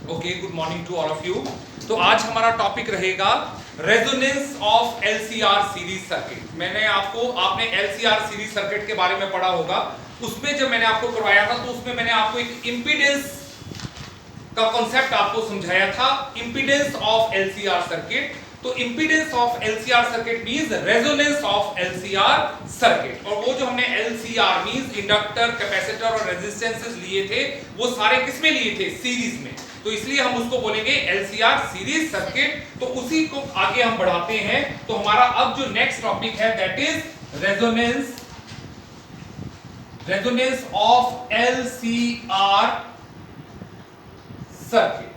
Okay, good morning to all of you. तो आज हमारा टॉपिक रहेगा resonance of LCR series circuit. आपने एलसीआर सीरीज सर्किट के बारे में पढ़ा होगा। उसमें जब मैंने आपको करवाया था तो उसमें मैंने आपको एक इंपीडेंस का कॉन्सेप्ट आपको समझाया था, इंपीडेंस ऑफ एलसीआर सर्किट। तो impedance of LCR circuit means resonance of LCR circuit. और वो जो हमने एलसीआर मींस इंडक्टर, कैपेसिटर और रेजिस्टेंसेस लिए थे, वो सारे किसमें लिए थे? सीरीज में। तो इसलिए हम उसको बोलेंगे एलसीआर सीरीज सर्किट। तो उसी को आगे हम बढ़ाते हैं। तो हमारा अब जो नेक्स्ट टॉपिक है that is resonance of LCR circuit.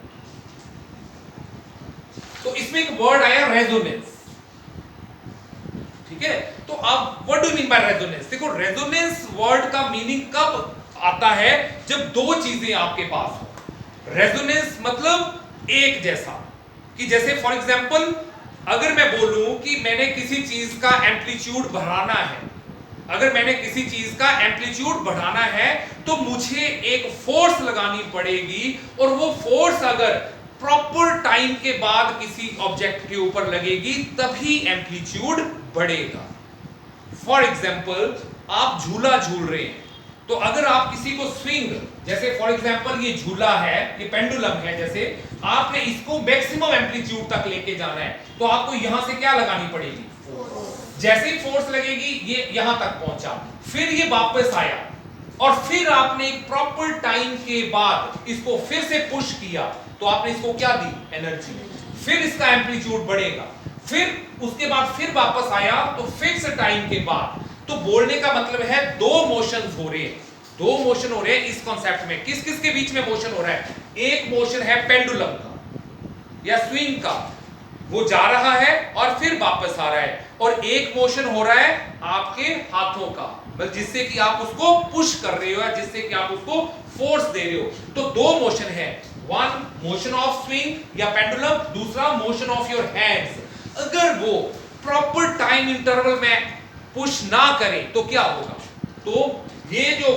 तो इसमें एक वर्ड आया रेजोनेंस, ठीक है। तो अब what do mean by resonance? देखो, रेजोनेंस वर्ड का मीनिंग कब आता है? जब दो चीजें आपके पास हो। रेजोनेंस मतलब एक जैसा, कि जैसे फॉर एग्जांपल अगर मैं बोलूं कि मैंने किसी चीज का एम्पलीट्यूड बढ़ाना है, अगर मैंने किसी चीज का एम्पलीट्यूड बढ़ाना है तो मुझे एक फोर्स लगानी पड़ेगी, और वो फोर्स अगर प्रॉपर टाइम के बाद किसी ऑब्जेक्ट के ऊपर लगेगी तभी एम्पलीट्यूड बढ़ेगा। फॉर एग्जांपल आप झूला झूल रहे हैं, तो अगर आप किसी को स्विंग, जैसे फॉर एग्जांपल ये झूला है, ये पेंडुलम है, जैसे आपने इसको मैक्सिमम एम्पलीट्यूड तक लेके जाना है तो आपको यहां से क्या लगानी पड़ेगी? जैसे ही फोर्स लगेगी ये यहां तक पहुंचा, फिर ये वापस आया, और फिर आपने एक प्रॉपर टाइम के बाद इसको फिर से पुश किया, तो आपने इसको क्या दी? एनर्जी। फिर इसका एम्पलीट्यूड बढ़ेगा, फिर उसके बाद फिर वापस आया, तो फिक्स टाइम के बाद। तो बोलने का मतलब है दो मोशंस हो रहे हैं, दो मोशन हो रहे हैं इस कॉन्सेप्ट में। किस किस के बीच में मोशन हो रहा है? एक मोशन है पेंडुलम का या स्विंग का, वो जा रहा है और फिर वापस आ रहा है, और एक मोशन हो रहा है आपके हाथों का, मतलब जिससे कि आप उसको पुश कर रहे हो या जिससे कि आप उसको फोर्स दे रहे हो। तो दो मोशन है, वन मोशन ऑफ स्विंग या पेंडुलम, दूसरा मोशन ऑफ योर हैंड्स। अगर वो प्रॉपर टाइम इंटरवल में पुश ना करें तो क्या होगा? तो ये जो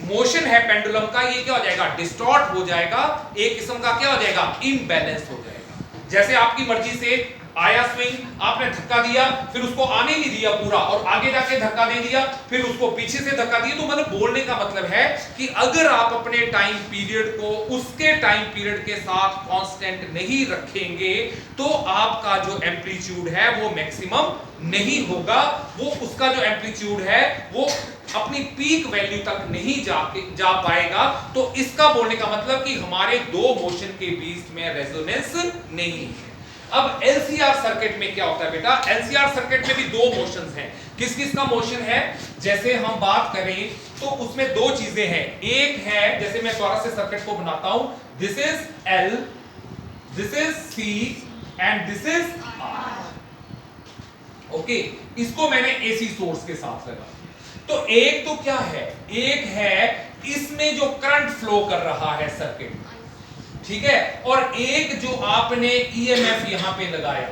मोशन है पेंडुलम का, ये क्या हो जाएगा? डिस्टॉर्ट हो जाएगा, एक किस्म का क्या हो जाएगा? इम्बैलेंस हो जाएगा। जैसे आपकी मर्जी से आया स्विंग, आपने धक्का दिया, फिर उसको आने नहीं दिया पूरा, और आगे जाके धक्का दे दिया, फिर उसको पीछे से धक्का दिया। तो मतलब बोलने का मतलब है कि अगर आप अपने टाइम पीरियड को उसके टाइम पीरियड के साथ कांस्टेंट नहीं रखेंगे तो आपका जो एम्पलीट्यूड है वो मैक्सिमम नहीं होगा, वो उसका जो एम्पलीट्यूड है वो अपनी पीक वैल्यू तक नहीं जा पाएगा। तो इसका बोलने का मतलब कि हमारे दो मोशन के बीच में रेजोनेंस नहीं है। अब एलसीआर सर्किट में क्या होता है बेटा? एलसीआर सर्किट में भी दो मोशंस हैं। किस किस का मोशन है? जैसे हम बात करें तो उसमें दो चीजें हैं। एक है, जैसे मैं दोबारा से सर्किट को बनाता हूं, this is L, this is C and this is R. Okay, इसको मैंने एसी सोर्स के साथ लगा। तो एक तो क्या है? एक है इसमें जो करंट फ्लो कर रहा है सर्किट, ठीक है, और एक जो आपने ईएमएफ यहां पे लगाया।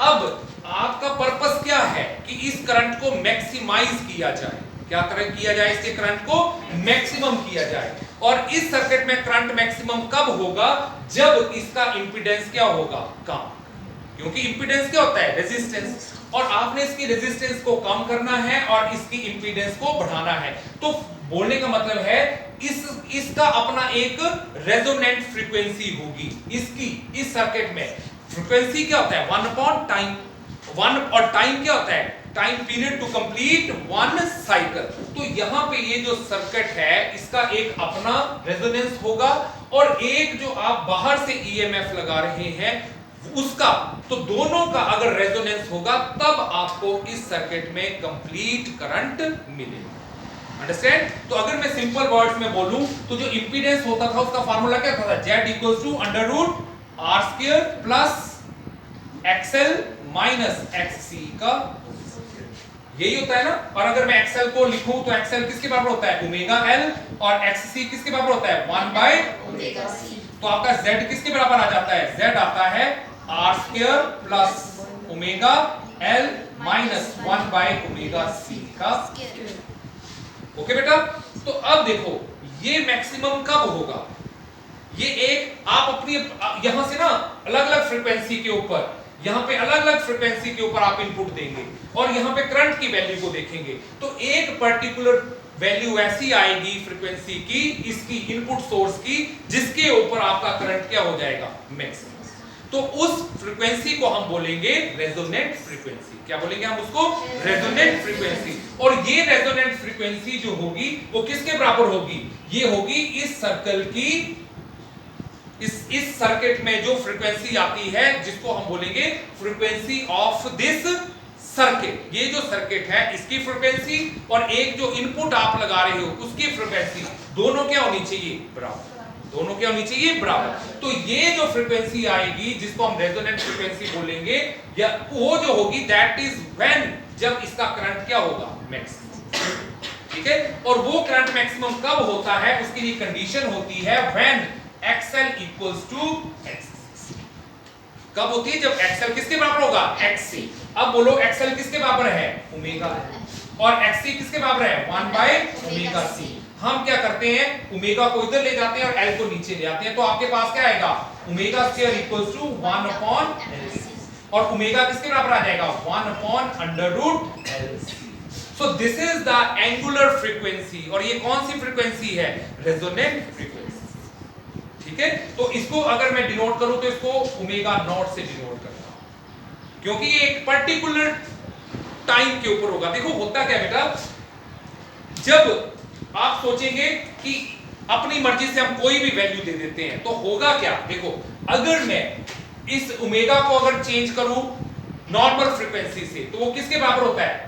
अब आपका पर्पस क्या है? कि इस करंट को मैक्सिमाइज किया जाए। क्या करंट किया जाए? इसके करंट को मैक्सिमम किया जाए। और इस सर्किट में करंट मैक्सिमम कब होगा? जब इसका इंपीडेंस क्या होगा? कम। क्योंकि इंपीडेंस क्या होता है? रेजिस्टेंस, और आपने इसकी रेजिस्टेंस को कम करना है और इसकी इंपीडेंस को बढ़ाना है। तो बोलने का मतलब है इसका अपना एक रेजोनेंट फ्रीक्वेंसी होगी। इसकी इस सर्किट में फ्रीक्वेंसी क्या होता है? 1 अपॉन टाइम। 1 और टाइम क्या होता है? Time period to complete one cycle. तो यहां पे ये जो सर्किट है इसका एक अपना रेजोनेंस होगा, और एक जो आप बाहर से ईएमएफ लगा रहे हैं उसका। तो दोनों का अगर रेजोनेंस होगा तब आपको इस सर्किट में कंप्लीट करंट मिलेगा। अंडरस्टैंड? तो अगर मैं सिंपल वर्ड्स में बोलूं तो जो इंपीडेंस होता था उसका फार्मूला क्या था? Z equals to under root R square plus XL minus XC का, यही होता है ना। और अगर मैं XL को लिखूं तो XL किसके बराबर होता है? ओमेगा L, और XC किसके बराबर होता है? 1 बाय ओमेगा C। तो आपका Z किसके बराबर आ जाता है? Z आता है R square plus omega L minus 1 by omega C का। ओके बेटा, तो अब देखो ये मैक्सिमम कब होगा? ये एक आप अपनी यहां से ना अलग अलग फ्रीक्वेंसी के ऊपर, यहां पे अलग अलग फ्रीक्वेंसी के ऊपर आप इनपुट देंगे और यहां पे करंट की वैल्यू को देखेंगे, तो एक पर्टिकुलर वैल्यू ऐसी आएगी फ्रीक्वेंसी की, इसकी इनपुट सोर्स की, जिसके ऊपर आपका करंट क्या हो जाएगा, मैक्सिमम। तो उस फ्रीक्वेंसी को हम बोलेंगे रेजोनेंट फ्रीक्वेंसी। क्या बोलेंगे हम उसको? Resonant frequency. और ये रेजोनेंट फ्रीक्वेंसी जो होगी वो किसके बराबर होगी? ये होगी इस सर्कल की, इस सर्किट में जो फ्रीक्वेंसी आती है जिसको हम बोलेंगे फ्रीक्वेंसी ऑफ दिस सर्किट। ये जो सर्किट है इसकी फ्रीक्वेंसी और एक जो इनपुट आप लगा रहे हो उसकी फ्रीक्वेंसी, दोनों क्या होनी चाहिए? बराबर। दोनों क्या होनी चाहिए? बराबर। तो ये जो फ्रीक्वेंसी आएगी जिसको हम रेजोनेंट फ्रीक्वेंसी बोलेंगे, या वो जो होगी दैट इज व्हेन, जब इसका करंट क्या होगा? मैक्सिमम। ठीक है। और वो करंट मैक्सिमम कब होता है? उसकी लिए कंडीशन होती है when XL equals to XC। कब होती है? जब XL किसके बराबर होगा? XC। अब बोलो XL किसके बराबर है? ओमेगा। और XC किसके बराबर है? 1 by ओमेगा C। हम क्या करते हैं? ओमेगा को इधर ले जाते हैं और L को नीचे ले आते हैं, तो आपके पास क्या आएगा? Omega square equals to 1 upon LC। और ओमेगा किसके बराबर आ जाएगा? 1 upon under root LC। So this is the angular frequency। और ये कौन सी फ्रीक्वेंसी है? Resonant frequency. ठीक है। तो इसको अगर मैं डिनोट करूं तो इसको ओमेगा नॉट से डिनोट करता हूं, क्योंकि ये एक पर्टिकुलर टाइम के ऊपर होगा। देखो होता क्या बेटा, जब आप सोचेंगे कि अपनी मर्जी से हम कोई भी वैल्यू दे देते हैं तो होगा क्या? देखो अगर मैं इस ओमेगा को अगर चेंज करूं नॉर्मल फ्रीक्वेंसी से, तो वो किसके बराबर होता है?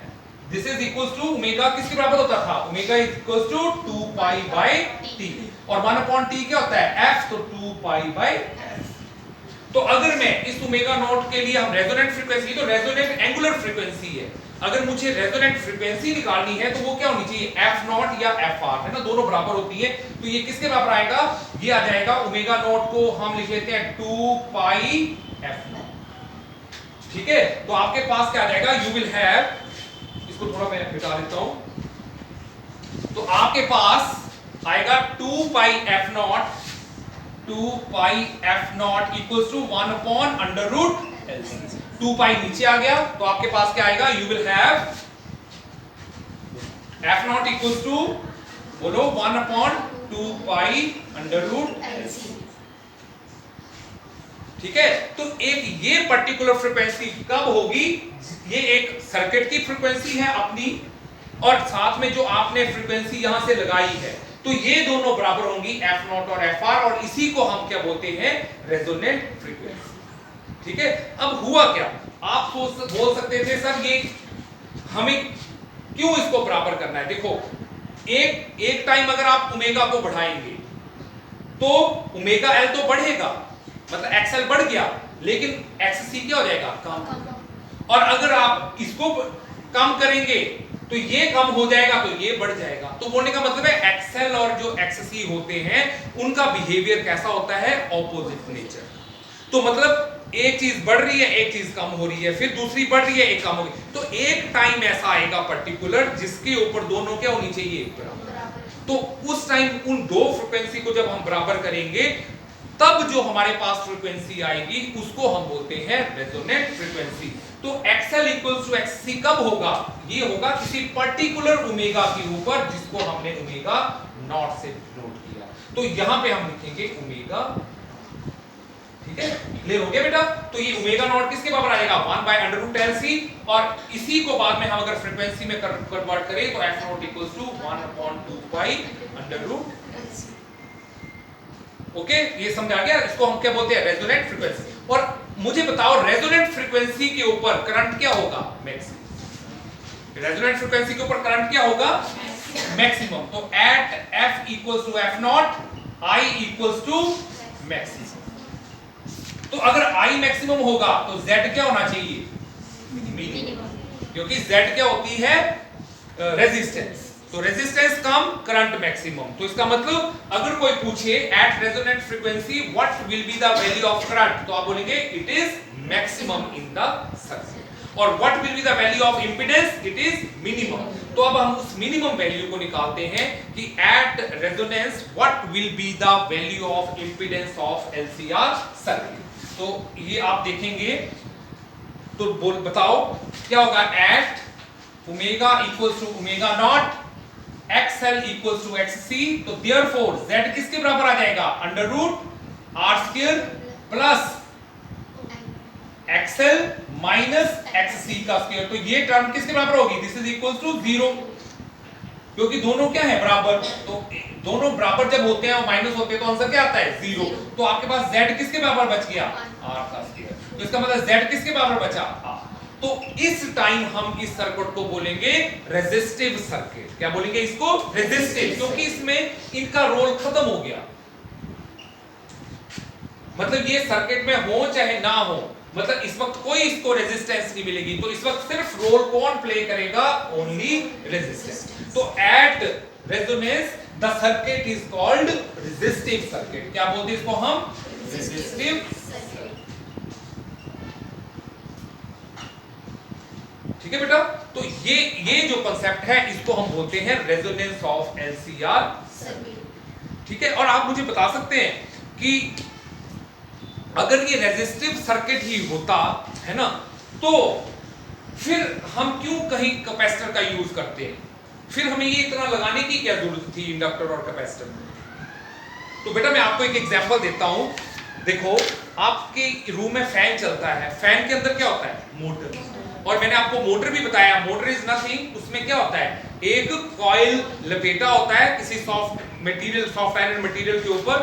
This is equals to omega किसके बराबर होता था? Omega is equals to 2 pi by T. और 1 अपॉन टी क्या होता है? f। तो 2 पाई बाय f। तो अगर मैं इस ओमेगा नॉट के लिए हम रेजोनेंट फ्रीक्वेंसी, तो रेजोनेंट एंगुलर फ्रीक्वेंसी है, अगर मुझे रेजोनेंट फ्रीक्वेंसी निकालनी है तो वो क्या होनी चाहिए? f नॉट या fr, है ना, दोनों बराबर होती है। तो ये किसके बराबर आएगा? ये आ जाएगा ओमेगा नॉट को हम लिख लेते हैं 2 पाई f नॉट। ठीक है। तो आपके पास क्या आ जाएगा? यू विल हैव, इसको थोड़ा मैं मिटा देता हूं, तो आपके पास आएगा 2 pi f naught, 2 pi f naught equals to 1 upon under root LC। 2 pi नीचे आ गया तो आपके पास क्या आएगा? You will have f naught equals to, बोलो, 1 upon 2 pi under root LC। ठीक है। तो एक ये पर्टिकुलर फ्रीक्वेंसी कब होगी? ये एक सर्किट की फ्रीक्वेंसी है अपनी, और साथ में जो आपने फ्रीक्वेंसी यहां से लगाई है, तो ये दोनों बराबर होंगी f नॉट और fr, और इसी को हम क्या बोलते हैं? Resonant frequency. ठीक है। अब हुआ क्या? आप बोल सकते थे सर ये हमें क्यों इसको बराबर करना है? देखो एक टाइम अगर आप ओमेगा को बढ़ाएंगे तो ओमेगा L तो बढ़ेगा, मतलब XL बढ़ गया, लेकिन XC क्या हो जाएगा? कम। और अगर आप इसको कम करेंगे तो ये कम हो जाएगा तो ये बढ़ जाएगा। तो बोलने का मतलब है XL और जो XC होते हैं उनका बिहेवियर कैसा होता है? Opposite nature. तो मतलब एक चीज बढ़ रही है, एक चीज कम हो रही है, फिर दूसरी बढ़ रही है, एक कम हो रही है। तो एक टाइम ऐसा आएगा पर्टिकुलर जिसके ऊपर दोनों क्या होनी चाहिए? बराबर। तो उस टाइम उन दो फ्रीक्वेंसी को जब हम बराबर करेंगे तब जो हमारे पास फ्रीक्वेंसी आएगी उसको हम बोलते हैं रेजोनेंट फ्रीक्वेंसी। तो XL इक्वल्स टू XC कब होगा? ये होगा किसी पर्टिकुलर ओमेगा के ऊपर जिसको हमने ओमेगा नॉट से नोट किया। तो यहां पे हम लिखेंगे ओमेगा। ठीक है, क्लियर हो गया बेटा? तो ये ओमेगा नॉट किसके बराबर आएगा? 1 बाय अंडर रूट LC। और इसी को बाद में हम अगर फ्रीक्वेंसी में कन्वर्ट करें तो f naught equals to 1 upon 2 pi under root LC। Okay, ये समझ आ गया? इसको हम क्या बोलते हैं? Resonant frequency. और मुझे बताओ रेजोनेंट फ्रीक्वेंसी के ऊपर करंट क्या होगा? मैक्सिमम। रेजोनेंट फ्रीक्वेंसी के ऊपर करंट क्या होगा? मैक्सिमम। तो at f equals to f naught, I equals to maximum. तो अगर I मैक्सिमम होगा तो Z क्या होना चाहिए? मिनिमम। क्योंकि Z क्या होती है? रेजिस्टेंस। तो रेजिस्टेंस कम, करंट मैक्सिमम। तो इसका मतलब अगर कोई पूछे at resonant frequency what will be the value of current, तो आप बोलेंगे it is maximum in the circuit. और what will be the value of impedance, it is minimum. तो अब हम उस मिनिमम वैल्यू को निकालते हैं कि at resonance what will be the value of impedance of LCR circuit. तो ये आप देखेंगे तो बताओ क्या होगा, at omega equals to omega naught, XL equals to XC, तो देयरफॉर Z किसके बराबर आ जाएगा, under root R square plus XL minus XC का स्क्वायर। तो ये टर्म किसके बराबर होगी, दिस इज इक्वल्स टू 0, क्योंकि दोनों क्या है बराबर। तो दोनों बराबर जब होते हैं और माइनस होते हैं तो आंसर क्या आता है 0। तो आपके पास Z किसके बराबर बच गया, R का स्क्वायर। तो इसका मतलब Z किसके बराबर बचा, R। तो इस टाइम हम इस सर्किट को बोलेंगे रेजिस्टिव सर्किट। क्या बोलेंगे इसको, रेजिस्टिव, क्योंकि इसमें इनका रोल खत्म हो गया। मतलब ये सर्किट में हो चाहे ना हो, मतलब इस वक्त कोई इसको रेजिस्टेंस नहीं मिलेगी। तो इस वक्त सिर्फ रोल कौन प्ले करेगा, ओनली रेजिस्टेंस। तो at resonance the circuit is called resistive circuit. क्या बोलते हैं इसको हम, रेजिस्टिव। ठीक है बेटा, तो ये जो कांसेप्ट है इसको हम बोलते हैं रेजोनेंस ऑफ एलसीआर सर्किट। ठीक है, और आप मुझे बता सकते हैं कि अगर ये रेजिस्टिव सर्किट ही होता है ना, तो फिर हम क्यों कहीं कैपेसिटर का यूज करते हैं, फिर हमें ये इतना लगाने की क्या जरूरत थी इंडक्टर और कैपेसिटर में। तो बेटा मैं आपको एक एग्जांपल देता हूं। देखो आपके रूम में फैन चलता है, फैन के अंदर क्या होता है, मोटर। और मैंने आपको मोटर भी बताया, मोटर इज नथिंग, उसमें क्या होता है, एक कॉइल लपेटा होता है किसी soft material, soft iron material के ऊपर,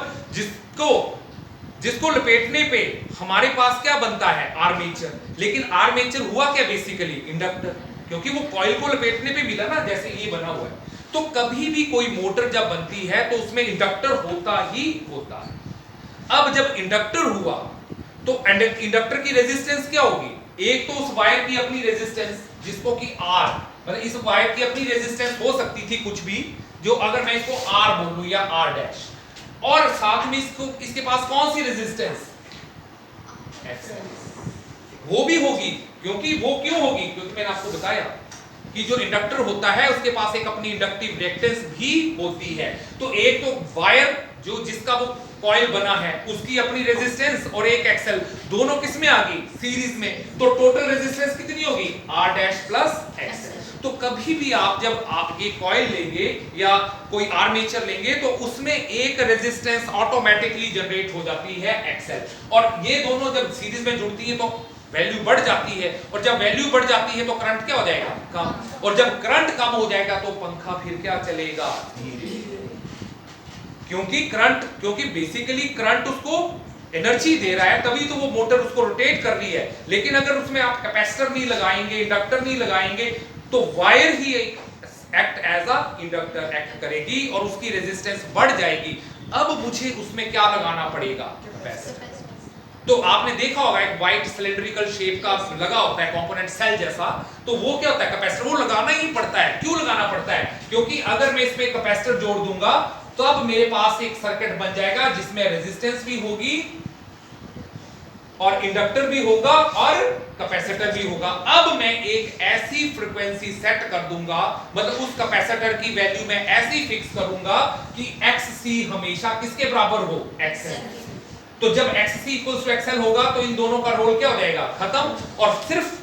जिसको लपेटने पे हमारे पास क्या बनता है, आर्मेचर। लेकिन आर्मेचर हुआ क्या बेसिकली, इंडक्टर, क्योंकि वो कॉइल को लपेटने पे मिला ना, जैसे ये बना हुआ है। तो कभी भी कोई मोटर जब बनती है तो उसमें इंडक्टर होता ही होता है। अब जब इंडक्टर हुआ तो इंडक्टर की रेजिस्टेंस क्या होगी, एक तो उस वायर की अपनी रेजिस्टेंस जिसको कि R, मतलब इस वायर की अपनी रेजिस्टेंस हो सकती थी कुछ भी, जो अगर मैं इसको R बोलूं या R डैश, और साथ में इसके पास कौन सी रेजिस्टेंस, XL, वो भी होगी। क्योंकि वो क्यों होगी, क्योंकि मैंने आपको बताया कि जो इंडक्टर होता है उसके पास एक अपनी इंडक्टिव रिएक्टेंस भी होती है। तो एक तो वायर जो जिसका वो कॉइल बना है उसकी अपनी रेजिस्टेंस, और एक एक्सेल, दोनों किस में आ गई, सीरीज में। तो टोटल रेजिस्टेंस कितनी होगी, R डैश प्लस एक्सेल। तो कभी भी आप जब आप ये कॉइल लेंगे या कोई आर्मेचर लेंगे तो उसमें एक रेजिस्टेंस ऑटोमेटिकली जनरेट हो जाती है, एक्सेल। और ये दोनों जब सीरीज में जुड़ती है तो वैल्यू बढ़ जाती है, और जब वैल्यू बढ़ जाती है तो करंट क्या हो जाएगा, कम। और जब करंट कम हो जाएगा तो पंखा फिर क्या चलेगा, धीरे। क्योंकि बेसिकली करंट उसको एनर्जी दे रहा है, तभी तो वो मोटर उसको रोटेट कर रही है। लेकिन अगर उसमें आप कैपेसिटर नहीं लगाएंगे, इंडक्टर नहीं लगाएंगे, तो वायर ही act as a inductor act करेगी और उसकी रेजिस्टेंस बढ़ जाएगी। अब मुझे उसमें क्या लगाना पड़ेगा, कैपेसिटर। तो आपने देखा होगा एक वाइट सिलेंड्रिकल शेप का लगा होता है कंपोनेंट सेल जैसा, तो वो क्या होता है, कैपेसिटर। वो लगाना ही पड़ता है। क्यों लगाना पड़ता है, क्योंकि अगर मैं इसमें कैपेसिटर जोड़ दूंगा तो अब मेरे पास एक सर्किट बन जाएगा जिसमें रेजिस्टेंस भी होगी और इंडक्टर भी होगा और कैपेसिटर भी होगा। अब मैं एक ऐसी फ्रीक्वेंसी सेट कर दूंगा, मतलब उस कैपेसिटर की वैल्यू मैं ऐसी फिक्स करूंगा कि XC हमेशा किसके बराबर हो, XL। तो जब XC इक्वल्स टू XL होगा तो इन दोनों का रोल क्या हो जाएगा, खत्म, और सिर्फ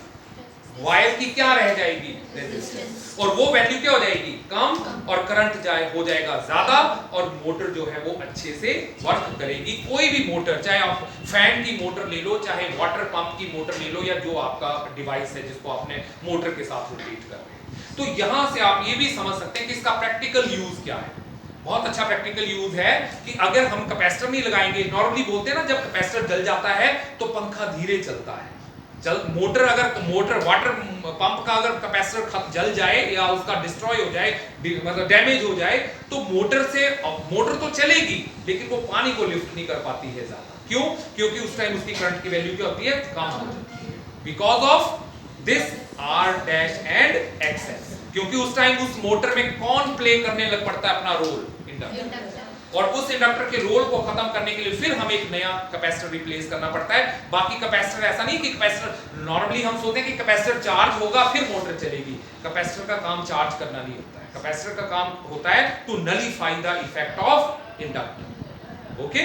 वायर की क्या रह जाएगी, रेजिस्टेंस। और वो वैल्यू क्या हो जाएगी, कम, और करंट हो जाएगा ज्यादा, और मोटर जो है वो अच्छे से वर्क करेगी। कोई भी मोटर, चाहे आप फैन की मोटर ले लो, चाहे वाटर पंप की मोटर ले लो, या जो आपका डिवाइस है जिसको आपने मोटर के साथ रोटेट कर रहे हैं। तो यहां से आप ये भी समझ सकते हैं कि इसका प्रैक्टिकल यूज क्या है। बहुत अच्छा प्रैक्टिकल यूज है कि अगर हम कैपेसिटर नहीं लगाएंगे, नॉर्मली बोलते हैं ना जब कैपेसिटर जल जाता है तो पंखा धीरे चलता है। मोटर वाटर पंप का अगर कैपेसिटर जल जाए या उसका डिस्ट्रॉय हो जाए, मतलब डैमेज हो जाए, तो मोटर तो चलेगी लेकिन वो पानी को लिफ्ट नहीं कर पाती है ज्यादा। क्यों, क्योंकि उस टाइम उसकी करंट की वैल्यू क्या होती है, कम हो जाती है, because of this R dash and XL। क्योंकि उस टाइम उस मोटर में कौन प्ले करने लग पड़ता है अपना रोल, इंडक्टर। और उस इंडक्टर के रोल को खत्म करने के लिए फिर हमें एक नया कैपेसिटर रिप्लेस करना पड़ता है। बाकी कैपेसिटर ऐसा नहीं कि कैपेसिटर नॉर्मली हम सोचते हैं कि कैपेसिटर चार्ज होगा फिर मोटर चलेगी। कैपेसिटर का काम चार्ज करना नहीं होता है, कैपेसिटर का काम होता है to nullify the effect of inductor. Okay,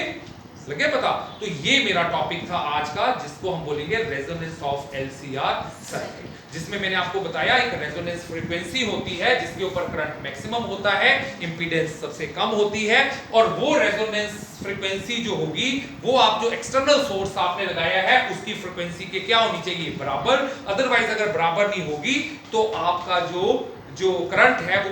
लगे पता? तो ये मेरा टॉपिक था आज का, जिसको हम बोलेंगे रेजोनेंस ऑफ एलसीआर सर्किट, जिसमें मैंने आपको बताया एक रेजोनेंस फ्रीक्वेंसी होती है जिसके ऊपर करंट मैक्सिमम होता है, इंपीडेंस सबसे कम होती है, और वो रेजोनेंस फ्रीक्वेंसी जो होगी वो आप जो एक्सटर्नल सोर्स आपने लगाया है उसकी फ्रीक्वेंसी के क्या होनी चाहिए, बराबर। अदरवाइज अगर बराबर नहीं होगी तो आपका जो करंट है वो